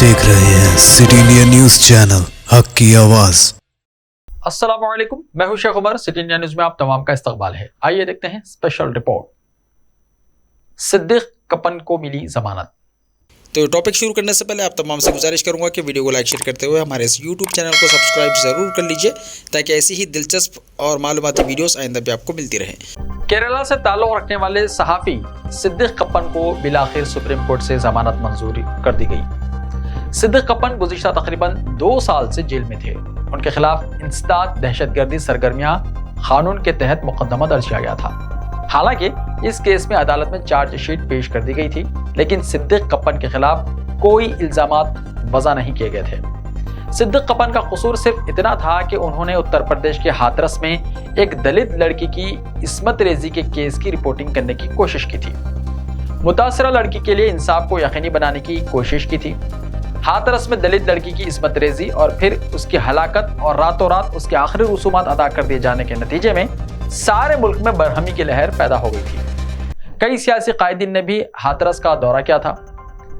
देख रहे हैं सिटी इंडिया न्यूज चैनल, हक की आवाज। अस्सलाम वालेकुम, मैं हूं Sheikh Umar. City India news में आप तमाम का इस्तकबाल है। आइए देखते हैं स्पेशल रिपोर्ट। सिद्दीक कपन को मिली जमानत। तो टॉपिक शुरू करने से पहले आप तमाम से गुजारिश करूंगा कि वीडियो को लाइक शेयर करते हुए हमारे इस यूट्यूब चैनल को सब्सक्राइब ज़रूर कर लीजिए ताकि ऐसी ही दिलचस्प और मालूमाती वीडियोस आइंदा भी आपको मिलती रहे। केरला से ताल्लुक रखने वाले सहाफ़ी सिद्दीक कपन को बिलाखिर सुप्रीम कोर्ट से जमानत मंजूर कर दी गई। सिद्दीक कपन गुज़िश्ता तकरीबन 2 साल से जेल में थे। उनके खिलाफ इंसदाद दहशतगर्दी सरगर्मियां कानून के तहत मुकदमा दर्ज किया गया था। हालांकि इस केस में अदालत में चार्ज शीट पेश कर दी गई थी, लेकिन सिद्दीक कपन के खिलाफ कोई इल्जामात वज़ा नहीं किए गए थे। सिद्दीक कपन का कसूर सिर्फ इतना था कि उन्होंने उत्तर प्रदेश के हाथरस में एक दलित लड़की की इस्मत रेजी के केस की रिपोर्टिंग करने की कोशिश की थी। मुतासरा लड़की के लिए इंसाफ को यकीनी बनाने की कोशिश की थी। हाथरस में दलित लड़की की इस्मत रेजी और फिर उसकी हलाकत और रातों रात उसके आखिरी रसूमात अदा कर दिए जाने के नतीजे में सारे मुल्क में बरहमी की लहर पैदा हो गई थी। कई सियासी कायदीन ने भी हाथरस का दौरा किया था।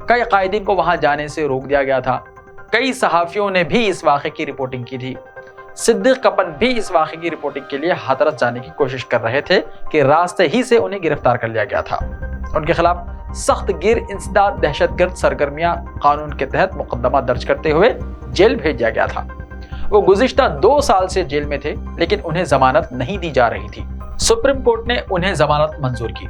कई कायदीन को वहां जाने से रोक दिया गया था। कई सहाफ़ियों ने भी इस वाक़े की रिपोर्टिंग की थी। सिद्दीक कपन भी इस वाक़े की रिपोर्टिंग के लिए हाथरस जाने की कोशिश कर रहे थे कि रास्ते ही से उन्हें गिरफ्तार कर लिया गया था। उनके खिलाफ सख्त गिर इंसदाद दहशतगर्द सरगर्मियां कानून के तहत मुकदमा दर्ज करते हुए जेल भेज दिया गया था। वो गुज़िश्ता 2 साल से जेल में थे, लेकिन उन्हें जमानत नहीं दी जा रही थी। सुप्रीम कोर्ट ने उन्हें जमानत मंजूर की।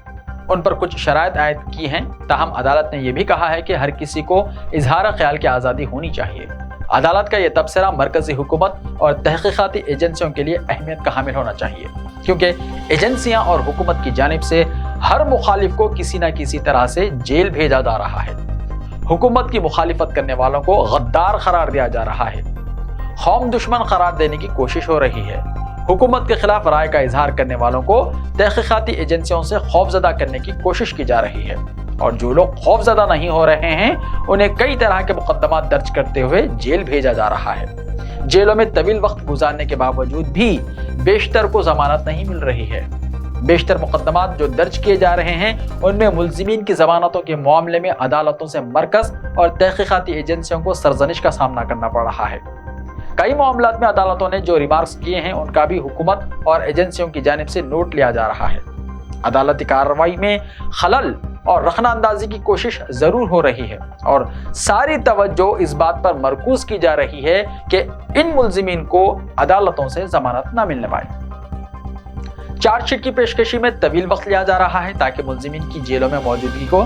उन पर कुछ शराइत आयद की हैं, ताहम अदालत ने यह भी कहा है कि हर किसी को इजहार ख्याल की आज़ादी होनी चाहिए। अदालत का यह तबसरा मरकजी हुकूमत और तहकीकाती एजेंसियों के लिए अहमियत का हामिल होना चाहिए, क्योंकि एजेंसियां और हुकूमत की जानिब से हर मुखालिफ को किसी न किसी तरह से जेल भेजा जा रहा है। हुकूमत की मुखालिफत करने वालों को गद्दार करार दिया जा रहा है। कौम दुश्मन करार देने की कोशिश हो रही है। हुकूमत के खिलाफ राय का इजहार करने वालों को तहकीकाती एजेंसियों से खौफजदा करने की कोशिश की जा रही है, और जो लोग खौफजदा नहीं हो रहे हैं उन्हें कई तरह के मुकदमा दर्ज करते हुए जेल भेजा जा रहा है। जेलों में तवील वक्त गुजारने के बावजूद भी बेशतर को जमानत नहीं मिल रही है। बेशतर मुकदमा जो दर्ज किए जा रहे हैं उनमें मुल्जिमीन की जमानतों के मामले में अदालतों से मरकज और तहकीकाती एजेंसियों को सरजनिश का सामना करना पड़ रहा है। कई मामलात में अदालतों ने जो रिमार्क्स किए हैं उनका भी हुकूमत और एजेंसियों की जानिब से नोट लिया जा रहा है। अदालती कार्रवाई में खलल और रखना अंदाजी की कोशिश जरूर हो रही है, और सारी तवज्जो इस बात पर मरकूज की जा रही है कि इन मुल्जिमीन को अदालतों से जमानत न मिलने पाए। चार्जशीट की पेशकशी में तवील वक्त लिया जा रहा है ताकि मुल्जिमीन की जेलों में मौजूदगी को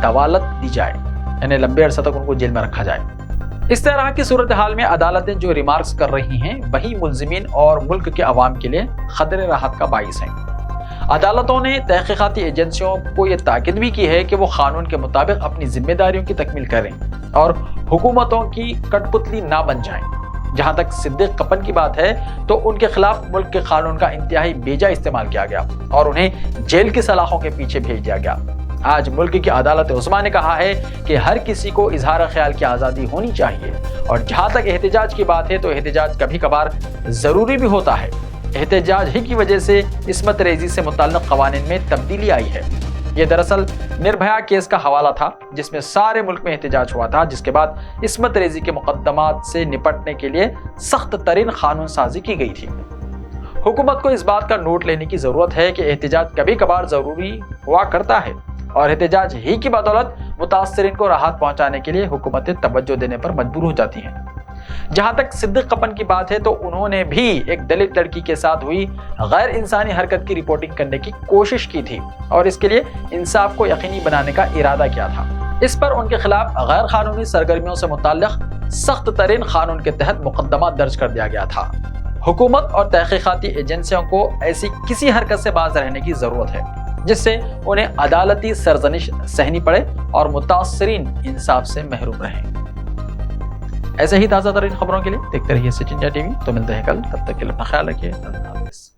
दवालत दी जाए, यानी लंबे अरसे तक उनको जेल में रखा जाए। इस तरह की सूरत हाल में अदालतें जो रिमार्क्स कर रही हैं वही मुल्जिमीन और मुल्क के अवाम के लिए खतरे राहत का बाइस हैं। अदालतों ने तहकीकाती एजेंसियों को यह ताकीद भी की है कि वो कानून के मुताबिक अपनी जिम्मेदारियों की तकमील करें और हुकूमतों की कठपुतली ना बन जाएं। जहां तक सिद्दीक कपन की बात है तो उनके खिलाफ मुल्क के कानून का इंतहाई बेजा इस्तेमाल किया गया और उन्हें जेल की सलाखों के पीछे भेज दिया गया। आज मुल्क की अदालत उस्मा ने कहा है कि हर किसी को इजहार ख्याल की आज़ादी होनी चाहिए, और जहां तक एहतजाज की बात है तो एहतजाज कभी कभार ज़रूरी भी होता है। एहतजाज ही की वजह से इस्मत रेजी से मुताल्लिक़ क़वानीन में तब्दीली आई है। ये दरअसल निर्भया केस का हवाला था जिसमें सारे मुल्क में एहतजाज हुआ था, जिसके बाद इस्मत रेजी के मुकदमात से निपटने के लिए सख्त तरीन कानून साजी की गई थी। हुकूमत को इस बात का नोट लेने की ज़रूरत है कि एहतजाज कभी कभार ज़रूरी हुआ करता है, और एहतजाज ही की बदौलत मुतासरीन को राहत पहुंचाने के लिए हुकूमतें तवज्जो देने पर मजबूर हो जाती हैं। जहां तक सिद्दीक कपन की बात है तो उन्होंने भी एक दलित लड़की के साथ हुई गैर इंसानी हरकत की रिपोर्टिंग करने की कोशिश की थी और इसके लिए इंसाफ को यकीनी बनाने का इरादा किया था। इस पर उनके खिलाफ गैर कानूनी सरगर्मियों से मुताल्लिक़ सख्त तरीन कानून के तहत मुकदमा दर्ज कर दिया गया था। हुकूमत और तहकीकाती एजेंसियों को ऐसी किसी हरकत से बाज रहने की जरूरत है जिससे उन्हें अदालती सरजनिश सहनी पड़े और मुतासरीन इंसाफ से महरूम रहें। ऐसे ही ताज़ा तरीन खबरों के लिए देखते रहिए सिटी इंडिया टीवी। तो मिलते हैं कल, तब तक के लिए अपना ख्याल रखिए। अल्लाह हाफ़िज़।